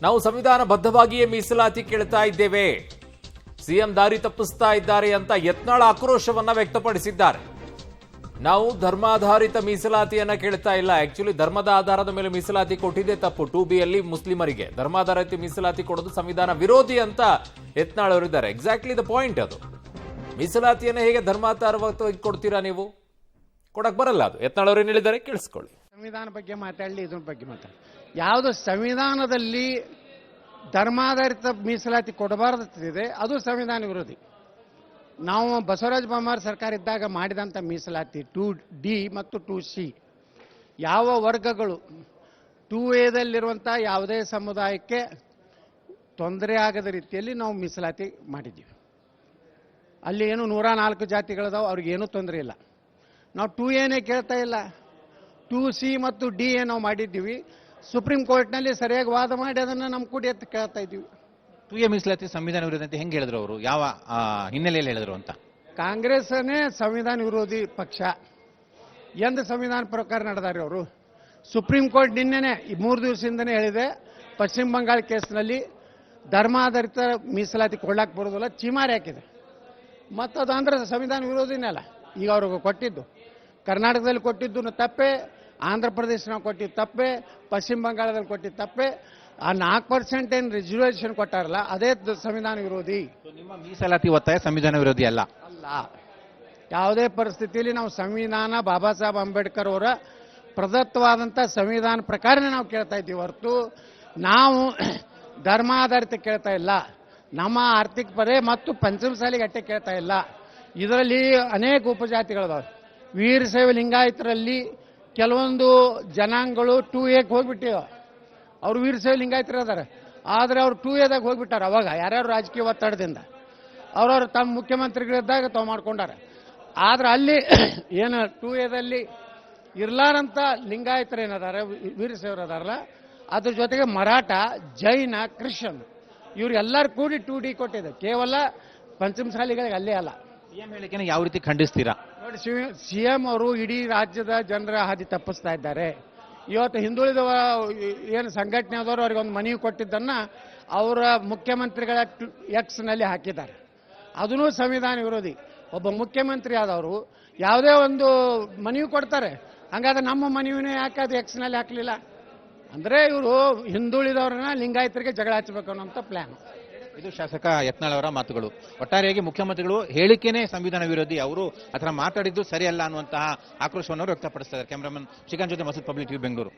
ನಾವು ಸಂವಿಧಾನಬದ್ಧವಾಗಿಯೇ ಮೀಸಲಾತಿ ಕೇಳ್ತಾ ಇದ್ದೇವೆ, ಸಿಎಂ ದಾರಿ ತಪ್ಪಿಸ್ತಾ ಇದ್ದಾರೆ ಅಂತ ಯತ್ನಾಳ್ ಆಕ್ರೋಶವನ್ನ ವ್ಯಕ್ತಪಡಿಸಿದ್ದಾರೆ. ನಾವು ಧರ್ಮಾಧಾರಿತ ಮೀಸಲಾತಿಯನ್ನ ಕೇಳ್ತಾ ಇಲ್ಲ. ಆಕ್ಚುಲಿ ಧರ್ಮದ ಆಧಾರದ ಮೇಲೆ ಮೀಸಲಾತಿ ಕೊಟ್ಟಿದ್ದೇ ತಪ್ಪು. 2B ಯಲ್ಲಿ ಮುಸ್ಲಿಮರಿಗೆ ಧರ್ಮಾಧಾರಿತ ಮೀಸಲಾತಿ ಕೊಡೋದು ಸಂವಿಧಾನ ವಿರೋಧಿ ಅಂತ ಯತ್ನಾಳ್ ಅವರಿದ್ದಾರೆ. ಎಕ್ಸಾಕ್ಟ್ಲಿ ದ ಪಾಯಿಂಟ್ ಅದು. ಮೀಸಲಾತಿಯನ್ನ ಹೇಗೆ ಧರ್ಮಾಧಾರವಾಗಿ ಕೊಡ್ತೀರಾ ನೀವು? ಕೊಡಕ್ ಬರಲ್ಲ ಅದು. ಯತ್ನಾಳ್ ಅವರು ಏನ್ ಹೇಳಿದ್ದಾರೆ ಕೇಳಿಸ್ಕೊಳ್ಳಿ. ಸಂವಿಧಾನ ಬಗ್ಗೆ ಮಾತಾಡಲಿ, ಇದ್ರ ಬಗ್ಗೆ ಮಾತಾಡಲಿ. ಯಾವುದು ಸಂವಿಧಾನದಲ್ಲಿ ಧರ್ಮಾಧಾರಿತ ಮೀಸಲಾತಿ ಕೊಡಬಾರದಿದೆ ಅದು ಸಂವಿಧಾನ ವಿರೋಧಿ. ನಾವು ಬಸವರಾಜ ಬೊಮ್ಮಾಯಿ ಸರ್ಕಾರ ಇದ್ದಾಗ ಮಾಡಿದಂಥ ಮೀಸಲಾತಿ 2D ಮತ್ತು 2C ಯಾವ ವರ್ಗಗಳು 2Aದಲ್ಲಿರುವಂಥ ಯಾವುದೇ ಸಮುದಾಯಕ್ಕೆ ತೊಂದರೆ ಆಗದ ರೀತಿಯಲ್ಲಿ ನಾವು ಮೀಸಲಾತಿ ಮಾಡಿದ್ದೀವಿ. ಅಲ್ಲಿ ಏನು 104 ಜಾತಿಗಳದಾವೆ, ಅವ್ರಿಗೇನೂ ತೊಂದರೆ ಇಲ್ಲ. ನಾವು 2Aನೇ ಕೇಳ್ತಾ ಇಲ್ಲ. 2C ಮತ್ತು D ನಾವು ಮಾಡಿದ್ದೀವಿ. ಸುಪ್ರೀಂ ಕೋರ್ಟ್ನಲ್ಲಿ ಸರಿಯಾಗಿ ವಾದ ಮಾಡಿ ಅದನ್ನು ನಮ್ಮ ಕೂಡಿ ಎತ್ತು ಕೇಳ್ತಾ ಇದ್ದೀವಿ. 2A ಮೀಸಲಾತಿ ಸಂವಿಧಾನ ವಿರೋಧಿ ಅಂತ ಹೆಂಗೆ ಹೇಳಿದ್ರು ಅವರು? ಯಾವ ಹಿನ್ನೆಲೆಯಲ್ಲಿ ಹೇಳಿದ್ರು ಅಂತ? ಕಾಂಗ್ರೆಸ್ನೇ ಸಂವಿಧಾನ ವಿರೋಧಿ ಪಕ್ಷ ಎಂದು ಸಂವಿಧಾನ ಪ್ರಕಾರ ನಡೆದಾರೆ ಅವರು. ಸುಪ್ರೀಂ ಕೋರ್ಟ್ ನಿನ್ನೆನೆ 3 ದಿವಸದಿಂದನೇ ಹೇಳಿದೆ, ಪಶ್ಚಿಮ ಬಂಗಾಳ ಕೇಸ್ನಲ್ಲಿ ಧರ್ಮಾಧಾರಿತ ಮೀಸಲಾತಿ ಕೊಡ್ಲಾಕ್ ಬರೋದಿಲ್ಲ, ಚಿಮಾರಿ ಹಾಕಿದೆ. ಮತ್ತು ಅದು ಅಂದ್ರೆ ಸಂವಿಧಾನ ವಿರೋಧಿನೇ ಅಲ್ಲ. ಈಗ ಅವ್ರಿಗೆ ಕೊಟ್ಟಿದ್ದು ಕರ್ನಾಟಕದಲ್ಲಿ ಕೊಟ್ಟಿದ್ದು ತಪ್ಪೆ, ಆಂಧ್ರ ಪ್ರದೇಶನಾಗ ಕೊಟ್ಟಿದ್ದು ತಪ್ಪೆ, ಪಶ್ಚಿಮ ಬಂಗಾಳದಲ್ಲಿ ಕೊಟ್ಟಿದ್ದು ತಪ್ಪೆ. ಆ 4% ಏನು ರಿಸರ್ವೇಷನ್ ಕೊಟ್ಟಾರಲ್ಲ ಅದೇ ಸಂವಿಧಾನ ವಿರೋಧಿ. ನಿಮ್ಮ ಮೀಸಲಾತಿ ಒತ್ತಾಯ ಸಂವಿಧಾನ ವಿರೋಧಿ ಅಲ್ಲ? ಅಲ್ಲ. ಯಾವುದೇ ಪರಿಸ್ಥಿತಿಯಲ್ಲಿ ನಾವು ಸಂವಿಧಾನ ಬಾಬಾ ಸಾಹೇಬ್ ಅಂಬೇಡ್ಕರ್ ಅವರ ಪ್ರದತ್ತವಾದಂಥ ಸಂವಿಧಾನ ಪ್ರಕಾರನೇ ನಾವು ಕೇಳ್ತಾ ಇದ್ದೀವಿ ಹೊರತು ನಾವು ಧರ್ಮಾಧಾರಿತ ಕೇಳ್ತಾ ಇಲ್ಲ. ನಮ್ಮ ಆರ್ಥಿಕ ಪದೇ ಮತ್ತು ಪಂಚಮಸಾಲಿಗೆ ಅಟ್ಟೆ ಕೇಳ್ತಾ ಇಲ್ಲ. ಇದರಲ್ಲಿ ಅನೇಕ ಉಪಜಾತಿಗಳಿದಾವೆ. ವೀರಶೈವ ಲಿಂಗಾಯತರಲ್ಲಿ ಕೆಲವೊಂದು ಜನಾಂಗಗಳು 2Aಗೆ ಹೋಗ್ಬಿಟ್ಟಿವೆ. ಅವರು ವೀರಶೈವ ಲಿಂಗಾಯತರು ಅದಾರೆ, ಆದರೆ ಅವ್ರು 2Aದಾಗ ಹೋಗ್ಬಿಟ್ಟಾರೆ. ಅವಾಗ ಯಾರ್ಯಾರು ರಾಜಕೀಯ ಒತ್ತಡದಿಂದ ಅವ್ರವ್ರು ತಮ್ಮ ಮುಖ್ಯಮಂತ್ರಿಗಳಿದ್ದಾಗ ತಾವು ಮಾಡ್ಕೊಂಡಾರೆ. ಆದ್ರೆ ಅಲ್ಲಿ ಏನು 2Aದಲ್ಲಿ ಇರ್ಲಾರಂತ ಲಿಂಗಾಯತರು ಏನದಾರೆ, ವೀರಶೈವರು ಅದಾರಲ್ಲ, ಅದ್ರ ಜೊತೆಗೆ ಮರಾಠ, ಜೈನ, ಕ್ರಿಶ್ಚಿಯನ್ ಇವ್ರೆಲ್ಲರೂ ಕೂಡಿ 2D ಕೊಟ್ಟಿದೆ. ಕೇವಲ ಪಂಚಮಸಾಲಿಗಳಿಗೆ ಅಲ್ಲೇ ಅಲ್ಲ. ಸಿಎಂ ಹೇಳಿಕೆನ ಯಾವ ರೀತಿ ಖಂಡಿಸ್ತೀರಾ? ನೋಡಿ, CM ಅವರು ಇಡೀ ರಾಜ್ಯದ ಜನರ ಹಾದಿ ತಪ್ಪಿಸ್ತಾ ಇದ್ದಾರೆ. ಇವತ್ತು ಹಿಂದುಳಿದ ಏನು ಸಂಘಟನೆ ಆದವರು ಅವ್ರಿಗೆ ಒಂದು ಮನವಿ ಕೊಟ್ಟಿದ್ದನ್ನ ಅವರ ಮುಖ್ಯಮಂತ್ರಿಗಳ Xನಲ್ಲಿ ಹಾಕಿದ್ದಾರೆ. ಅದೂ ಸಂವಿಧಾನ ವಿರೋಧಿ. ಒಬ್ಬ ಮುಖ್ಯಮಂತ್ರಿ ಆದವರು ಯಾವುದೇ ಒಂದು ಮನವಿ ಕೊಡ್ತಾರೆ, ಹಂಗಾದ್ರೆ ನಮ್ಮ ಮನವಿನೇ ಯಾಕೆ ಅದು Xನಲ್ಲಿ ಹಾಕಲಿಲ್ಲ? ಅಂದರೆ ಇವರು ಹಿಂದುಳಿದವ್ರನ್ನ ಲಿಂಗಾಯತರಿಗೆ ಜಗಳ ಹಚ್ಚಬೇಕು ಅನ್ನೋಂಥ ಪ್ಲಾನ್. ಇದು ಶಾಸಕ ಯತ್ನಾಳ್ ಅವರ ಮಾತುಗಳು. ಒಟ್ಟಾರೆಯಾಗಿ ಮುಖ್ಯಮಂತ್ರಿಗಳು ಹೇಳಿಕೆನೇ ಸಂವಿಧಾನ ವಿರೋಧಿ, ಅವರು ಆ ಥರ ಮಾತಾಡಿದ್ದು ಸರಿಯಲ್ಲ ಅನ್ನುವಂತಹ ಆಕ್ರೋಶವನ್ನು ವ್ಯಕ್ತಪಡಿಸ್ತಾರೆ. ಕ್ಯಾಮರಾಮನ್ ಶ್ರೀಕಾಂತ್ ಜೊತೆ ಮಸೂದ್, ಪಬ್ಲಿಕ್ ಟಿವಿ, ಬೆಂಗಳೂರು.